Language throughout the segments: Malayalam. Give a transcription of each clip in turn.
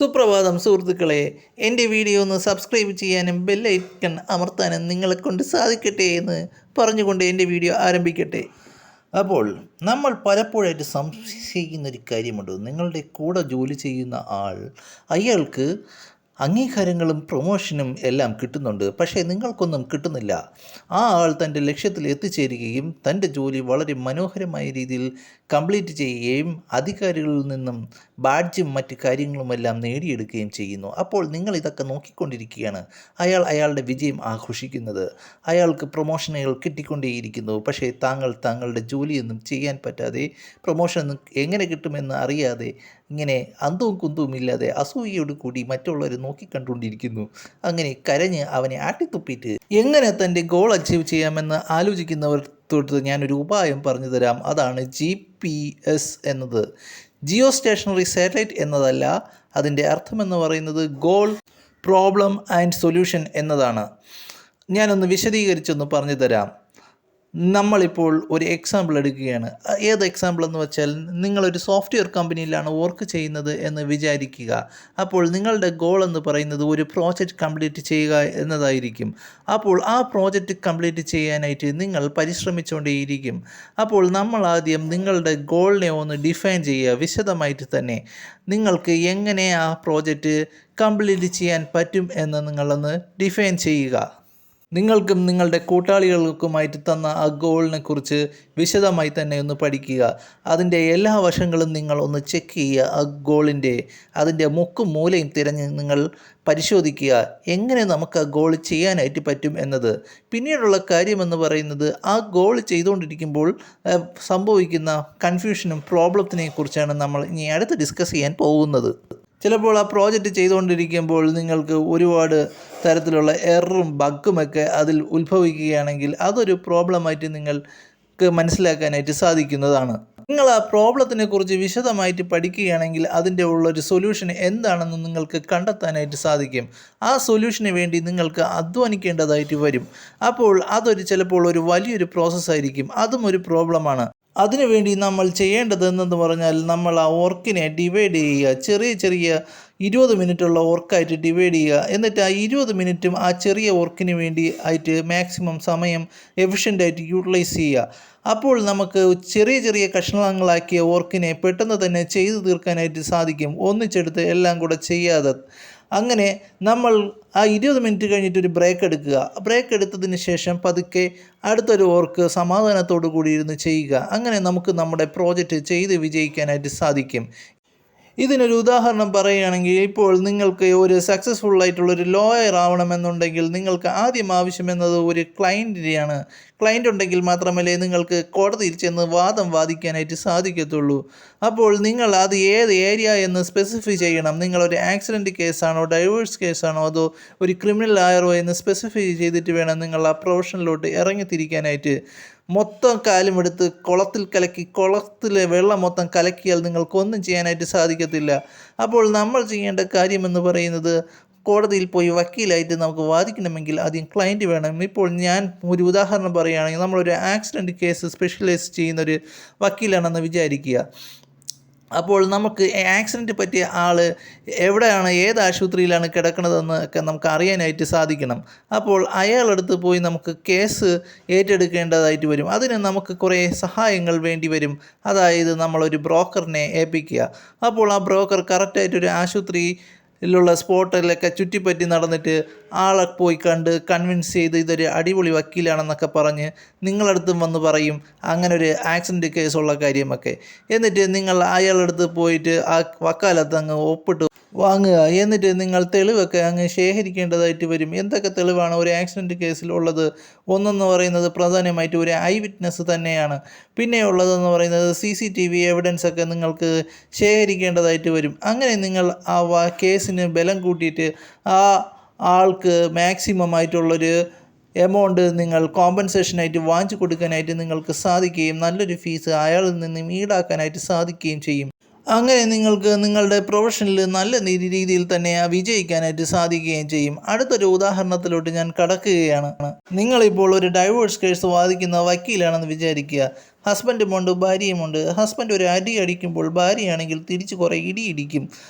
സുപ്രഭാതം സുഹൃത്തുക്കളെ, എൻ്റെ വീഡിയോ ഒന്ന് സബ്സ്ക്രൈബ് ചെയ്യാനും ബെല്ലൈക്കൺ അമർത്താനും നിങ്ങളെക്കൊണ്ട് സാധിക്കട്ടെ എന്ന് പറഞ്ഞുകൊണ്ട് എൻ്റെ വീഡിയോ ആരംഭിക്കട്ടെ. അപ്പോൾ നമ്മൾ പലപ്പോഴായിട്ട് സംശയിക്കുന്നൊരു കാര്യമുണ്ട്. നിങ്ങളുടെ കൂടെ ജോലി ചെയ്യുന്ന അയാൾക്ക് അംഗീകാരങ്ങളും പ്രൊമോഷനും എല്ലാം കിട്ടുന്നുണ്ട്, പക്ഷേ നിങ്ങൾക്കൊന്നും കിട്ടുന്നില്ല. ആ ആൾ തൻ്റെ ലക്ഷ്യത്തിൽ എത്തിച്ചേരുകയും തൻ്റെ ജോലി വളരെ മനോഹരമായ രീതിയിൽ കംപ്ലീറ്റ് ചെയ്യുകയും അധികാരികളിൽ നിന്നും ബാഡ്ജും മറ്റ് കാര്യങ്ങളുമെല്ലാം നേടിയെടുക്കുകയും ചെയ്യുന്നു. അപ്പോൾ നിങ്ങൾ ഇതൊക്കെ നോക്കിക്കൊണ്ടിരിക്കുകയാണ്. അയാളുടെ വിജയം ആഘോഷിക്കുന്നത്, അയാൾക്ക് പ്രൊമോഷനുകൾ കിട്ടിക്കൊണ്ടേയിരിക്കുന്നു. പക്ഷേ താങ്കളുടെ ജോലിയൊന്നും ചെയ്യാൻ പറ്റാതെ, പ്രൊമോഷൻ എങ്ങനെ കിട്ടുമെന്ന് അറിയാതെ, ഇങ്ങനെ അന്തവും കുന്തവും ഇല്ലാതെ അസൂയയോട് കൂടി മറ്റുള്ളവർ നോക്കിക്കണ്ടുകൊണ്ടിരിക്കുന്നു. അങ്ങനെ കരഞ്ഞ് അവനെ ആട്ടിത്തുപ്പിയിട്ട് എങ്ങനെ തൻ്റെ ഗോൾ അച്ചീവ് ചെയ്യാമെന്ന് ആലോചിക്കുന്നവർ തൊട്ട് ഞാനൊരു ഉപായം പറഞ്ഞു തരാം. അതാണ് GPS എന്നത്. ജിയോ സ്റ്റേഷനറി സാറ്റലൈറ്റ് എന്നതല്ല. അതിൻ്റെ അർത്ഥമെന്ന് പറയുന്നത് ഗോൾ, പ്രോബ്ലം ആൻഡ് സൊല്യൂഷൻ എന്നതാണ്. ഞാനൊന്ന് വിശദീകരിച്ചൊന്ന് പറഞ്ഞു തരാം. നമ്മളിപ്പോൾ ഒരു എക്സാമ്പിൾ എടുക്കുകയാണ്. ഏത് എക്സാമ്പിൾ എന്ന് വെച്ചാൽ, നിങ്ങളൊരു സോഫ്റ്റ്വെയർ കമ്പനിയിലാണ് വർക്ക് ചെയ്യുന്നത് എന്ന് വിചാരിക്കുക. അപ്പോൾ നിങ്ങളുടെ ഗോൾ എന്ന് പറയുന്നത് ഒരു പ്രോജക്റ്റ് കംപ്ലീറ്റ് ചെയ്യുക എന്നതായിരിക്കും. അപ്പോൾ ആ പ്രോജക്റ്റ് കംപ്ലീറ്റ് ചെയ്യാനായിട്ട് നിങ്ങൾ പരിശ്രമിച്ചുകൊണ്ടേയിരിക്കും. അപ്പോൾ നമ്മൾ ആദ്യം നിങ്ങളുടെ ഗോളിനെ ഒന്ന് ഡിഫൈൻ ചെയ്യുക വിശദമായിട്ട് തന്നെ. നിങ്ങൾക്ക് എങ്ങനെ ആ പ്രോജക്റ്റ് കംപ്ലീറ്റ് ചെയ്യാൻ പറ്റും എന്ന് നിങ്ങളൊന്ന് ഡിഫൈൻ ചെയ്യുക. നിങ്ങൾക്കും നിങ്ങളുടെ കൂട്ടാളികൾക്കുമായിട്ട് തന്ന ആ ഗോളിനെ കുറിച്ച് വിശദമായി തന്നെ ഒന്ന് പഠിക്കുക. അതിൻ്റെ എല്ലാ വശങ്ങളും നിങ്ങൾ ഒന്ന് ചെക്ക് ചെയ്യുക. ആ ഗോളിൻ്റെ അതിൻ്റെ മുക്കും മൂലയും തിരഞ്ഞ് നിങ്ങൾ പരിശോധിക്കുക എങ്ങനെ നമുക്ക് ആ ഗോൾ ചെയ്യാനായിട്ട് പറ്റും എന്നത്. പിന്നീടുള്ള കാര്യമെന്ന് പറയുന്നത്, ആ ഗോൾ ചെയ്തുകൊണ്ടിരിക്കുമ്പോൾ സംഭവിക്കുന്ന കൺഫ്യൂഷനും പ്രോബ്ലത്തിനെ കുറിച്ചാണ് നമ്മൾ ഇനി അടുത്ത് ഡിസ്കസ് ചെയ്യാൻ പോകുന്നത്. ചിലപ്പോൾ ആ പ്രോജക്റ്റ് ചെയ്തുകൊണ്ടിരിക്കുമ്പോൾ നിങ്ങൾക്ക് ഒരുപാട് തരത്തിലുള്ള എററും ബഗ്ഗുമൊക്കെ അതിൽ ഉത്ഭവിക്കുകയാണെങ്കിൽ അതൊരു പ്രോബ്ലമായിട്ട് നിങ്ങൾക്ക് മനസ്സിലാക്കാനായിട്ട് സാധിക്കുന്നതാണ്. നിങ്ങൾ ആ പ്രോബ്ലത്തിനെ കുറിച്ച് വിശദമായിട്ട് പഠിക്കുകയാണെങ്കിൽ അതിൻ്റെ ഉള്ളൊരു സൊല്യൂഷൻ എന്താണെന്ന് നിങ്ങൾക്ക് കണ്ടെത്താനായിട്ട് സാധിക്കും. ആ സൊല്യൂഷന് വേണ്ടി നിങ്ങൾക്ക് അധ്വാനിക്കേണ്ടതായിട്ട് വരും. അപ്പോൾ ചിലപ്പോൾ ഒരു വലിയൊരു പ്രോസസ്സായിരിക്കും. അതും ഒരു പ്രോബ്ലമാണ്. അതിനുവേണ്ടി നമ്മൾ ചെയ്യേണ്ടതെന്ന് പറഞ്ഞാൽ, നമ്മൾ ആ വർക്കിനെ ഡിവൈഡ് ചെയ്യുക. ചെറിയ 20 മിനിറ്റുള്ള വർക്കായിട്ട് ഡിവൈഡ് ചെയ്യുക. എന്നിട്ട് ആ 20 മിനിറ്റും ആ ചെറിയ വർക്കിന് വേണ്ടി ആയിട്ട് മാക്സിമം സമയം എഫിഷ്യൻ്റായിട്ട് യൂട്ടിലൈസ് ചെയ്യുക. അപ്പോൾ നമുക്ക് ചെറിയ കഷ്ണങ്ങളാക്കിയ വർക്കിനെ പെട്ടെന്ന് തന്നെ ചെയ്തു തീർക്കാനായിട്ട് സാധിക്കും, ഒന്നിച്ചെടുത്ത് എല്ലാം കൂടെ ചെയ്യാതെ. അങ്ങനെ നമ്മൾ ആ 20 മിനിറ്റ് കഴിഞ്ഞിട്ടൊരു ബ്രേക്ക് എടുക്കുക. ബ്രേക്ക് എടുത്തതിന് ശേഷം പതുക്കെ അടുത്തൊരു വർക്ക് സമാധാനത്തോടു കൂടി ഇരുന്ന് ചെയ്യുക. അങ്ങനെ നമുക്ക് നമ്മുടെ പ്രോജക്റ്റ് ചെയ്ത് വിജയിക്കാനായിട്ട് സാധിക്കും. ഇതിനൊരു ഉദാഹരണം പറയുകയാണെങ്കിൽ, ഇപ്പോൾ നിങ്ങൾക്ക് ഒരു സക്സസ്ഫുള്ളായിട്ടുള്ളൊരു ലോയർ ആവണമെന്നുണ്ടെങ്കിൽ നിങ്ങൾക്ക് ആദ്യം ആവശ്യമെന്നത് ഒരു ക്ലയൻറ്റിനെയാണ്. ക്ലയൻ്റ് ഉണ്ടെങ്കിൽ മാത്രമല്ലേ നിങ്ങൾക്ക് കോടതിയിൽ ചെന്ന് വാദം വാദിക്കാനായിട്ട് സാധിക്കത്തുള്ളൂ. അപ്പോൾ നിങ്ങൾ അത് ഏത് ഏരിയ എന്ന് സ്പെസിഫൈ ചെയ്യണം. നിങ്ങളൊരു ആക്സിഡൻറ്റ് കേസാണോ, ഡൈവേഴ്സ് കേസാണോ, അതോ ഒരു ക്രിമിനൽ ലായറോ എന്ന് സ്പെസിഫൈ ചെയ്തിട്ട് വേണം നിങ്ങൾ ആ പ്രൊഫഷനിലോട്ട് ഇറങ്ങിത്തിരിക്കാനായിട്ട്. മൊത്തം കാലും എടുത്ത് കുളത്തിലെ വെള്ളം മൊത്തം കലക്കിയാൽ നിങ്ങൾക്കൊന്നും ചെയ്യാനായിട്ട് സാധിക്കത്തില്ല. അപ്പോൾ നമ്മൾ ചെയ്യേണ്ട കാര്യമെന്ന് പറയുന്നത്, കോടതിയിൽ പോയി വക്കീലായിട്ട് നമുക്ക് വാദിക്കണമെങ്കിൽ ആദ്യം ക്ലയൻറ്റ് വേണം. ഇപ്പോൾ ഞാൻ ഒരു ഉദാഹരണം പറയുകയാണെങ്കിൽ, നമ്മളൊരു ആക്സിഡൻറ്റ് കേസ് സ്പെഷ്യലൈസ് ചെയ്യുന്നൊരു വക്കീലാണെന്ന് വിചാരിക്കുക. അപ്പോൾ നമുക്ക് ആക്സിഡൻറ്റ് പറ്റിയ ആൾ എവിടെയാണ്, ഏത് ആശുപത്രിയിലാണ് കിടക്കുന്നതെന്ന് ഒക്കെ നമുക്ക് അറിയാനായിട്ട് സാധിക്കണം. അപ്പോൾ അയാളടുത്ത് പോയി നമുക്ക് കേസ് ഏറ്റെടുക്കേണ്ടതായിട്ട് വരും. അതിന് നമുക്ക് കുറേ സഹായങ്ങൾ വേണ്ടി വരും. അതായത് നമ്മളൊരു ബ്രോക്കറിനെ ഏൽപ്പിക്കുക. അപ്പോൾ ആ ബ്രോക്കർ കറക്റ്റായിട്ടൊരു ആശുപത്രിയിലുള്ള സ്പോട്ടിലൊക്കെ ചുറ്റിപ്പറ്റി നടന്നിട്ട് ആളെ പോയി കണ്ട് കൺവിൻസ് ചെയ്ത് ഇതൊരു അടിപൊളി വക്കീലാണെന്നൊക്കെ പറഞ്ഞ് നിങ്ങളടുത്തും വന്ന് പറയും അങ്ങനെ ഒരു ആക്സിഡൻറ്റ് കേസുള്ള കാര്യമൊക്കെ. എന്നിട്ട് നിങ്ങൾ അയാളടുത്ത് പോയിട്ട് ആ വക്കാലത്ത് അങ്ങ് ഒപ്പിട്ട് വാങ്ങുക. എന്നിട്ട് നിങ്ങൾ തെളിവൊക്കെ അങ്ങ് ശേഖരിക്കേണ്ടതായിട്ട് വരും. എന്തൊക്കെ തെളിവാണ് ഒരു ആക്സിഡൻറ്റ് കേസിൽ ഉള്ളത്? ഒന്നെന്ന് പറയുന്നത് പ്രധാനമായിട്ട് ഒരു ഐ വിറ്റ്നസ് തന്നെയാണ്. പിന്നെ ഉള്ളതെന്ന് പറയുന്നത് CCTV എവിഡൻസൊക്കെ നിങ്ങൾക്ക് ശേഖരിക്കേണ്ടതായിട്ട് വരും. അങ്ങനെ നിങ്ങൾ ആ കേസിന് ബലം കൂട്ടിയിട്ട് ആ ആൾക്ക് മാക്സിമം ആയിട്ടുള്ളൊരു എമൗണ്ട് നിങ്ങൾ കോമ്പൻസേഷനായിട്ട് വാങ്ങിച്ചു കൊടുക്കാനായിട്ട് നിങ്ങൾക്ക് സാധിക്കുകയും നല്ലൊരു ഫീസ് അയാളിൽ നിന്നും ഈടാക്കാനായിട്ട് സാധിക്കുകയും ചെയ്യും. അങ്ങനെ നിങ്ങൾക്ക് നിങ്ങളുടെ പ്രൊഫഷനിൽ നല്ല രീതിയിൽ തന്നെ വിജയിക്കാനായിട്ട് സാധിക്കുകയും ചെയ്യും. അടുത്തൊരു ഉദാഹരണത്തിലോട്ട് ഞാൻ കടക്കുകയാണ്. നിങ്ങളിപ്പോൾ ഒരു ഡൈവോഴ്സ് കേസ് വാദിക്കുന്ന വക്കീലാണെന്ന് വിചാരിക്കുക. ഹസ്ബൻഡുമുണ്ട്, ഭാര്യയുമുണ്ട്. ഹസ്ബൻഡ് ഒരു അടി അടിക്കുമ്പോൾ ഭാര്യയാണെങ്കിൽ തിരിച്ച് കുറേ ഇടി ഇടിക്കും.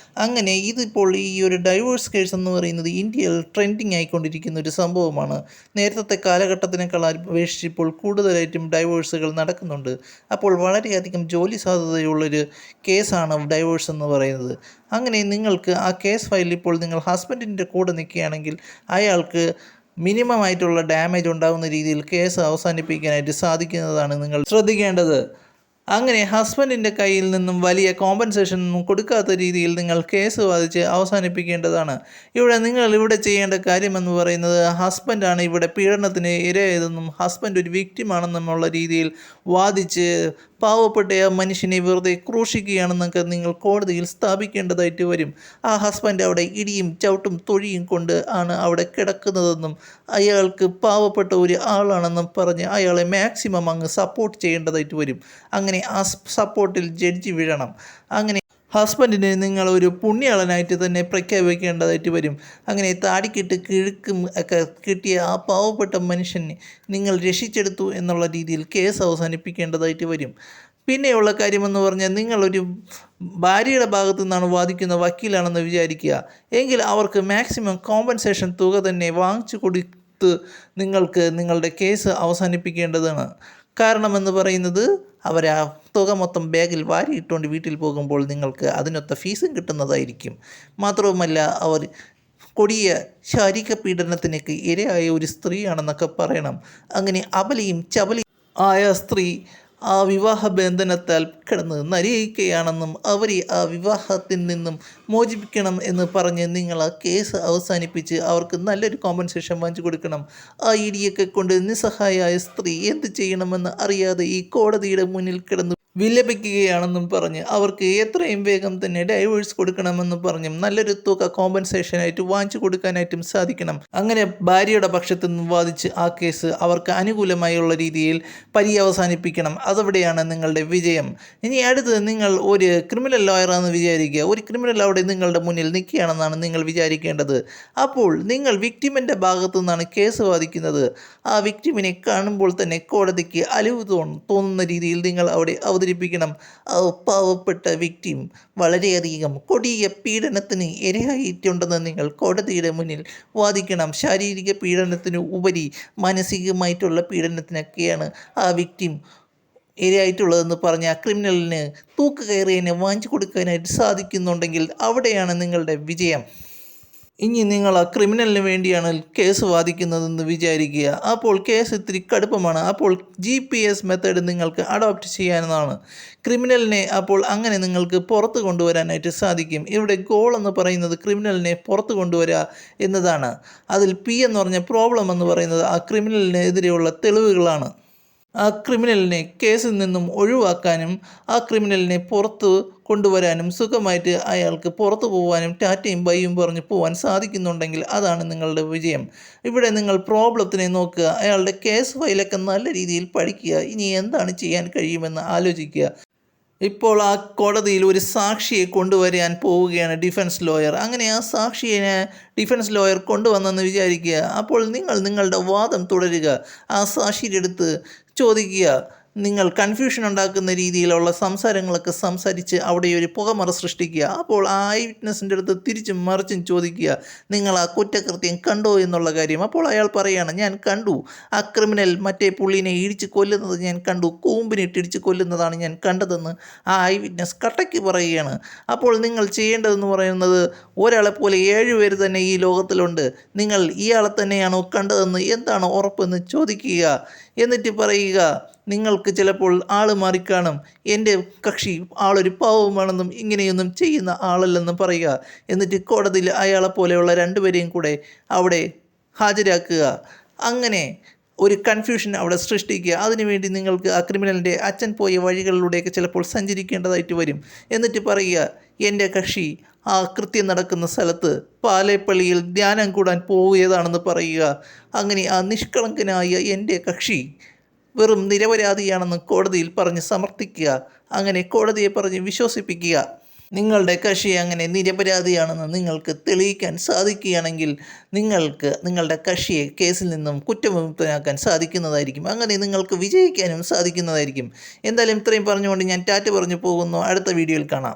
അങ്ങനെ ഇതിപ്പോൾ ഈ ഒരു ഡൈവോഴ്സ് കേസ് എന്ന് പറയുന്നത് ഇന്ത്യയിൽ ട്രെൻഡിങ് ആയിക്കൊണ്ടിരിക്കുന്ന ഒരു സംഭവമാണ്. നേരത്തെ കാലഘട്ടത്തിനേക്കാൾ അപേക്ഷിച്ച് ഇപ്പോൾ കൂടുതലായിട്ടും ഡൈവോഴ്സുകൾ നടക്കുന്നുണ്ട്. അപ്പോൾ വളരെയധികം ജോലി സാധ്യതയുള്ളൊരു കേസാണ് ഡൈവോഴ്സ് എന്ന് പറയുന്നത്. അങ്ങനെ നിങ്ങൾക്ക് ആ കേസ് ഫയലിൽ ഇപ്പോൾ നിങ്ങൾ ഹസ്ബൻഡിൻ്റെ കൂടെ നിൽക്കുകയാണെങ്കിൽ അയാൾക്ക് മിനിമം ആയിട്ടുള്ള ഡാമേജ് ഉണ്ടാകുന്ന രീതിയിൽ കേസ് അവസാനിപ്പിക്കാനായിട്ട് സാധിക്കുന്നതാണ് നിങ്ങൾ ശ്രദ്ധിക്കേണ്ടത്. അങ്ങനെ ഹസ്ബൻഡിൻ്റെ കയ്യിൽ നിന്നും വലിയ കോമ്പൻസേഷൻ ഒന്നും കൊടുക്കാത്ത രീതിയിൽ നിങ്ങൾ കേസ് വാദിച്ച് അവസാനിപ്പിക്കേണ്ടതാണ്. നിങ്ങൾ ചെയ്യേണ്ട കാര്യമെന്ന് പറയുന്നത് ഹസ്ബൻഡാണ് ഇവിടെ പീഡനത്തിന് ഇരയായതെന്നും ഹസ്ബൻഡ് ഒരു വിക്റ്റിമാണെന്നുമുള്ള രീതിയിൽ വാദിച്ച് പാവപ്പെട്ട ആ മനുഷ്യനെ വെറുതെ ക്രൂശിക്കുകയാണെന്നൊക്കെ നിങ്ങൾ കോടതിയിൽ സ്ഥാപിക്കേണ്ടതായിട്ട് വരും. ആ ഹസ്ബൻഡ് അവിടെ ഇടിയും ചവിട്ടും തൊഴിയും കൊണ്ട് ആണ് അവിടെ കിടക്കുന്നതെന്നും അയാൾക്ക് പാവപ്പെട്ട ഒരു ആളാണെന്നും പറഞ്ഞ് അയാളെ മാക്സിമം അങ്ങ് സപ്പോർട്ട് ചെയ്യേണ്ടതായിട്ട് വരും. അങ്ങനെ ആ സപ്പോർട്ടിൽ ജഡ്ജി വീഴണം. അങ്ങനെ ഹസ്ബൻഡിനെ നിങ്ങൾ ഒരു പുണ്യാളനായിട്ട് തന്നെ പ്രഖ്യാപിക്കേണ്ടതായിട്ട് വരും. അങ്ങനെ താടിക്കിട്ട് കിഴുക്കും ഒക്കെ കിട്ടിയ ആ പാവപ്പെട്ട മനുഷ്യനെ നിങ്ങൾ രക്ഷിച്ചെടുത്തു എന്നുള്ള രീതിയിൽ കേസ് അവസാനിപ്പിക്കേണ്ടതായിട്ട് വരും. പിന്നെയുള്ള കാര്യമെന്ന് പറഞ്ഞാൽ നിങ്ങളൊരു ഭാര്യയുടെ ഭാഗത്തു നിന്നാണ് വാദിക്കുന്ന വക്കീലാണെന്ന് വിചാരിക്കുക എങ്കിൽ അവർക്ക് മാക്സിമം കോമ്പൻസേഷൻ തുക തന്നെ വാങ്ങിച്ചു കൊടുത്ത് നിങ്ങൾക്ക് നിങ്ങളുടെ കേസ് അവസാനിപ്പിക്കേണ്ടതാണ്. കാരണമെന്ന് പറയുന്നത് അവർ ആ തുക മൊത്തം ബാഗിൽ വാരിയിട്ടുകൊണ്ട് വീട്ടിൽ പോകുമ്പോൾ നിങ്ങൾക്ക് അതിനൊത്ത ഫീസും കിട്ടുന്നതായിരിക്കും. മാത്രവുമല്ല അവർ കൊടിയ ശാരീരിക പീഡനത്തിനൊക്കെ ഇരയായ ഒരു സ്ത്രീയാണെന്നൊക്കെ പറയണം. അങ്ങനെ അബലയും ചബലയും ആയ സ്ത്രീ ആ വിവാഹ ബന്ധനത്താൽ കിടന്ന് നരയിക്കുകയാണെന്നും അവരെ ആ വിവാഹത്തിൽ നിന്നും മോചിപ്പിക്കണം എന്ന് പറഞ്ഞ് നിങ്ങൾ ആ കേസ് അവസാനിപ്പിച്ച് അവർക്ക് നല്ലൊരു കോമ്പൻസേഷൻ വാങ്ങിച്ചു കൊടുക്കണം. ആ ഇടിയൊക്കെ കൊണ്ട് നിസ്സഹായായ സ്ത്രീ എന്ത് ചെയ്യണമെന്ന് അറിയാതെ ഈ കോടതിയുടെ മുന്നിൽ കിടന്ന് വിലപിക്കുകയാണെന്നും പറഞ്ഞ് അവർക്ക് എത്രയും വേഗം തന്നെ ഡൈവേഴ്സ് കൊടുക്കണമെന്നും പറഞ്ഞും നല്ലൊരു തുക കോമ്പൻസേഷനായിട്ട് വാങ്ങിച്ചു കൊടുക്കാനായിട്ടും സാധിക്കണം. അങ്ങനെ ഭാര്യയുടെ പക്ഷത്തു നിന്നും വാദിച്ച് ആ കേസ് അവർക്ക് അനുകൂലമായുള്ള രീതിയിൽ പര്യവസാനിപ്പിക്കണം. അതവിടെയാണ് നിങ്ങളുടെ വിജയം. ഇനി അടുത്തത് നിങ്ങൾ ഒരു ക്രിമിനൽ ലോയറാണെന്ന് വിചാരിക്കുക. ഒരു ക്രിമിനൽ അവിടെ നിങ്ങളുടെ മുന്നിൽ നിൽക്കുകയാണെന്നാണ് നിങ്ങൾ വിചാരിക്കേണ്ടത്. അപ്പോൾ നിങ്ങൾ വിക്ടിമിൻ്റെ ഭാഗത്തു നിന്നാണ് കേസ് വാദിക്കുന്നത്. ആ വിക്ടിമിനെ കാണുമ്പോൾ തന്നെ കോടതിക്ക് അലിവ് തോന്നുന്ന രീതിയിൽ നിങ്ങൾ അവിടെ അവതരിപ്പിക്കണം. പാവപ്പെട്ട വിക്ടിം വളരെയധികം കൊടിയ പീഡനത്തിന് ഇരയായിട്ടുണ്ടെന്ന് നിങ്ങൾ കോടതിയുടെ മുന്നിൽ വാദിക്കണം. ശാരീരിക പീഡനത്തിന് ഉപരി മാനസികമായിട്ടുള്ള പീഡനത്തിനൊക്കെയാണ് ആ വിക്ടിം ഇരയായിട്ടുള്ളതെന്ന് പറഞ്ഞ ആ ക്രിമിനലിന് തൂക്കുകയറിയതിനെ വാങ്ങിച്ചു കൊടുക്കാനായിട്ട് സാധിക്കുന്നുണ്ടെങ്കിൽ അവിടെയാണ് നിങ്ങളുടെ വിജയം. ഇനി നിങ്ങൾ ആ ക്രിമിനലിന് വേണ്ടിയാണ് കേസ് വാദിക്കുന്നതെന്ന് വിചാരിക്കുക. അപ്പോൾ കേസ് ഇത്തിരി കടുപ്പമാണ്. അപ്പോൾ GPS മെത്തേഡ് നിങ്ങൾക്ക് അഡോപ്റ്റ് ചെയ്യാവുന്നതാണ്. ക്രിമിനലിനെ അപ്പോൾ അങ്ങനെ നിങ്ങൾക്ക് പുറത്ത് കൊണ്ടുവരാനായിട്ട് സാധിക്കും. ഇവിടെ ഗോൾ എന്ന് പറയുന്നത് ക്രിമിനലിനെ പുറത്ത് കൊണ്ടുവരിക എന്നതാണ്. അതിൽ P എന്ന് പറഞ്ഞ പ്രോബ്ലം എന്ന് പറയുന്നത് ആ ക്രിമിനലിനെതിരെയുള്ള തെളിവുകളാണ്. ആ ക്രിമിനലിനെ കേസിൽ നിന്നും ഒഴിവാക്കാനും ആ ക്രിമിനലിനെ പുറത്ത് കൊണ്ടുവരാനും സുഖമായിട്ട് അയാൾക്ക് പുറത്തു പോകാനും ടാറ്റയും ബൈയും പറഞ്ഞ് പോകാൻ സാധിക്കുന്നുണ്ടെങ്കിൽ അതാണ് നിങ്ങളുടെ വിജയം. ഇവിടെ നിങ്ങൾ പ്രോബ്ലത്തിനെ നോക്കുക, അയാളുടെ കേസ് ഫയലൊക്കെ നല്ല രീതിയിൽ പഠിക്കുക, ഇനി എന്താണ് ചെയ്യാൻ കഴിയുമെന്ന് ആലോചിക്കുക. ഇപ്പോൾ ആ കോടതിയിൽ ഒരു സാക്ഷിയെ കൊണ്ടുവരാൻ പോവുകയാണ് ഡിഫൻസ് ലോയർ. അങ്ങനെ ആ സാക്ഷിയെ ഡിഫൻസ് ലോയർ കൊണ്ടുവന്നെന്ന് വിചാരിക്കുക. അപ്പോൾ നിങ്ങൾ നിങ്ങളുടെ വാദം തുടരുക. ആ സാക്ഷിയുടെ അടുത്ത് ചോദിക്കുക, നിങ്ങൾ കൺഫ്യൂഷൻ ഉണ്ടാക്കുന്ന രീതിയിലുള്ള സംസാരങ്ങളൊക്കെ സംസാരിച്ച് അവിടെ ഒരു പുകമറ സൃഷ്ടിക്കുക. അപ്പോൾ ആ ഐ വിറ്റ്നസിൻ്റെ അടുത്ത് തിരിച്ചും മറിച്ചും ചോദിക്കുക, നിങ്ങൾ ആ കുറ്റകൃത്യം കണ്ടോ എന്നുള്ള കാര്യം. അപ്പോൾ അയാൾ പറയുകയാണ്, ഞാൻ കണ്ടു, ആ ക്രിമിനൽ മറ്റേ പുള്ളിനെ ഇടിച്ച് കൊല്ലുന്നത് ഞാൻ കണ്ടു, കൂമ്പിനിട്ടിടിച്ച് കൊല്ലുന്നതാണ് ഞാൻ കണ്ടതെന്ന് ആ ഐ വിറ്റ്നസ് കട്ടയ്ക്ക് പറയുകയാണ്. അപ്പോൾ നിങ്ങൾ ചെയ്യേണ്ടതെന്ന് പറയുന്നത്, ഒരാളെ പോലെ 7 പേര് തന്നെ ഈ ലോകത്തിലുണ്ട്, നിങ്ങൾ ഇയാളെ തന്നെയാണോ കണ്ടതെന്ന് എന്താണ് ഉറപ്പെന്ന് ചോദിക്കുക. എന്നിട്ട് പറയുക, നിങ്ങൾക്ക് ചിലപ്പോൾ ആൾ മാറിക്കാണും, എൻ്റെ കക്ഷി ആളൊരു പാവമാണെന്നും ഇങ്ങനെയൊന്നും ചെയ്യുന്ന ആളല്ലെന്നും പറയുക. എന്നിട്ട് കോടതിയിൽ അയാളെപ്പോലെയുള്ള 2 പേരെയും കൂടെ അവിടെ ഹാജരാക്കുക. അങ്ങനെ ഒരു കൺഫ്യൂഷൻ അവിടെ സൃഷ്ടിക്കുക. അതിനുവേണ്ടി നിങ്ങൾക്ക് ആ ക്രിമിനലിൻ്റെ അച്ഛൻ പോയ വഴികളിലൂടെയൊക്കെ ചിലപ്പോൾ സഞ്ചരിക്കേണ്ടതായിട്ട് വരും. എന്നിട്ട് പറയുക, എൻ്റെ കക്ഷി ആ കൃത്യം നടക്കുന്ന സ്ഥലത്ത് പാലേപ്പള്ളിയിൽ ധ്യാനം കൂടാൻ പോവുകയാണെന്ന് പറയുക. അങ്ങനെ ആ നിഷ്കളങ്കനായ എൻ്റെ കക്ഷി വെറും നിരപരാധിയാണെന്ന് കോടതിയിൽ പറഞ്ഞ് സമർത്ഥിക്കുക. അങ്ങനെ കോടതിയെ പറഞ്ഞ് വിശ്വസിപ്പിക്കുക. നിങ്ങളുടെ കക്ഷി അങ്ങനെ നിരപരാധിയാണെന്ന് നിങ്ങൾക്ക് തെളിയിക്കാൻ സാധിക്കുകയാണെങ്കിൽ നിങ്ങൾക്ക് നിങ്ങളുടെ കക്ഷിയെ കേസിൽ നിന്നും കുറ്റവിമുക്തനാക്കാൻ സാധിക്കുന്നതായിരിക്കും. അങ്ങനെ നിങ്ങൾക്ക് വിജയിക്കാനും സാധിക്കുന്നതായിരിക്കും. എന്തായാലും ഇത്രയും പറഞ്ഞുകൊണ്ട് ഞാൻ ടാറ്റ പറഞ്ഞു പോകുന്നു. അടുത്ത വീഡിയോയിൽ കാണാം.